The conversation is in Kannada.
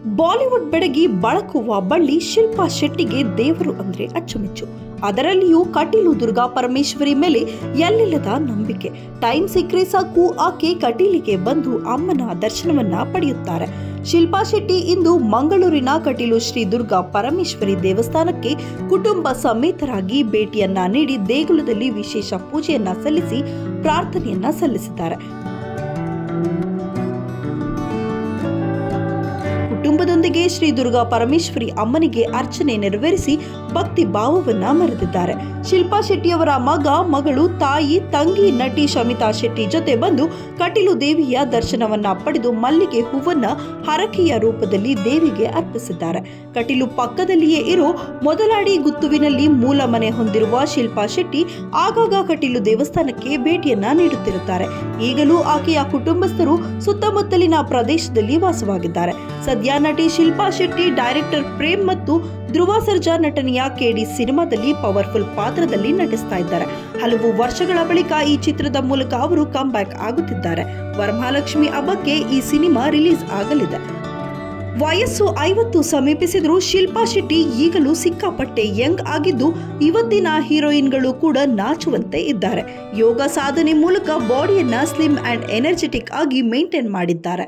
ಬಾಲಿವುಡ್ ಬೆಡಗಿ ಬಳಕುವ ಬಳ್ಳಿ ಶಿಲ್ಪಾ ಶೆಟ್ಟಿಗೆ ದೇವರು ಅಂದ್ರೆ ಅಚ್ಚುಮೆಚ್ಚು. ಅದರಲ್ಲಿಯೂ ಕಟೀಲು ದುರ್ಗಾ ಪರಮೇಶ್ವರಿ ಮೇಲೆ ಎಲ್ಲಿಲ್ಲದ ನಂಬಿಕೆ. ಟೈಮ್ ಸಿಕ್ಕರೆ ಸಾಕು ಆಕೆ ಕಟೀಲಿಗೆ ಬಂದು ಅಮ್ಮನ ದರ್ಶನವನ್ನ ಪಡೆಯುತ್ತಾರೆ. ಶಿಲ್ಪಾ ಶೆಟ್ಟಿ ಇಂದು ಮಂಗಳೂರಿನ ಕಟೀಲು ಶ್ರೀ ದುರ್ಗಾ ಪರಮೇಶ್ವರಿ ದೇವಸ್ಥಾನಕ್ಕೆ ಕುಟುಂಬ ಸಮೇತರಾಗಿ ಭೇಟಿಯನ್ನ ನೀಡಿ ದೇಗುಲದಲ್ಲಿ ವಿಶೇಷ ಪೂಜೆಯನ್ನ ಸಲ್ಲಿಸಿ ಪ್ರಾರ್ಥನೆಯನ್ನ ಸಲ್ಲಿಸಿದ್ದಾರೆ. ಕುಟುಂಬದೊಂದಿಗೆ ಶ್ರೀ ದುರ್ಗಾ ಪರಮೇಶ್ವರಿ ಅಮ್ಮನಿಗೆ ಅರ್ಚನೆ ನೆರವೇರಿಸಿ ಭಕ್ತಿ ಭಾವವನ್ನ ಮೆರೆದಿದ್ದಾರೆ. ಶಿಲ್ಪಾ ಶೆಟ್ಟಿಯವರ ಮಗಳು, ತಾಯಿ, ತಂಗಿ ನಟಿ ಶಮಿತಾ ಶೆಟ್ಟಿ ಜೊತೆ ಬಂದು ಕಟೀಲು ದೇವಿಯ ದರ್ಶನವನ್ನ ಪಡೆದು ಮಲ್ಲಿಗೆ ಹೂವನ್ನ ಹರಕೆಯ ರೂಪದಲ್ಲಿ ದೇವಿಗೆ ಅರ್ಪಿಸಿದ್ದಾರೆ. ಕಟೀಲು ಪಕ್ಕದಲ್ಲಿಯೇ ಇರೋ ಮೊದಲಾಡಿ ಗುತ್ತುವಿನಲ್ಲಿ ಮೂಲ ಮನೆ ಹೊಂದಿರುವ ಶಿಲ್ಪಾ ಶೆಟ್ಟಿ ಆಗಾಗ ಕಟೀಲು ದೇವಸ್ಥಾನಕ್ಕೆ ಭೇಟಿಯನ್ನ ನೀಡುತ್ತಿರುತ್ತಾರೆ. ಈಗಲೂ ಆಕೆಯ ಕುಟುಂಬಸ್ಥರು ಸುತ್ತಮುತ್ತಲಿನ ಪ್ರದೇಶದಲ್ಲಿ ವಾಸವಾಗಿದ್ದಾರೆ. ಸದ್ಯ ನಟಿ ಶಿಲ್ಪಾ ಶೆಟ್ಟಿ ಡೈರೆಕ್ಟರ್ ಪ್ರೇಮ್ ಮತ್ತು ಧ್ರುವ ಸರ್ಜಾ ನಟನೆಯ ಕೆಡಿ ಸಿನಿಮಾದಲ್ಲಿ ಪವರ್ಫುಲ್ ಪಾತ್ರದಲ್ಲಿ ನಟಿಸ್ತಾ ಇದ್ದಾರೆ. ಹಲವು ವರ್ಷಗಳ ಬಳಿಕ ಈ ಚಿತ್ರದ ಮೂಲಕ ಅವರು ಕಮ್ ಬ್ಯಾಕ್ ಆಗುತ್ತಿದ್ದಾರೆ. ವರಮಹಾಲಕ್ಷ್ಮಿ ಹಬ್ಬಕ್ಕೆ ಈ ಸಿನಿಮಾ ರಿಲೀಸ್ ಆಗಲಿದೆ. ವಯಸ್ಸು 50 ಸಮೀಪಿಸಿದರೂ ಶಿಲ್ಪಾ ಶೆಟ್ಟಿ ಈಗಲೂ ಸಿಕ್ಕಾಪಟ್ಟೆ ಯಂಗ್ ಆಗಿದ್ದು ಇವತ್ತಿನ ಹೀರೋಯಿನ್ಗಳು ಕೂಡ ನಾಚುವಂತೆ ಇದ್ದಾರೆ. ಯೋಗ ಸಾಧನೆ ಮೂಲಕ ಬಾಡಿಯನ್ನ ಸ್ಲಿಮ್ ಅಂಡ್ ಎನರ್ಜೆಟಿಕ್ ಆಗಿ ಮೇಂಟೈನ್ ಮಾಡಿದ್ದಾರೆ.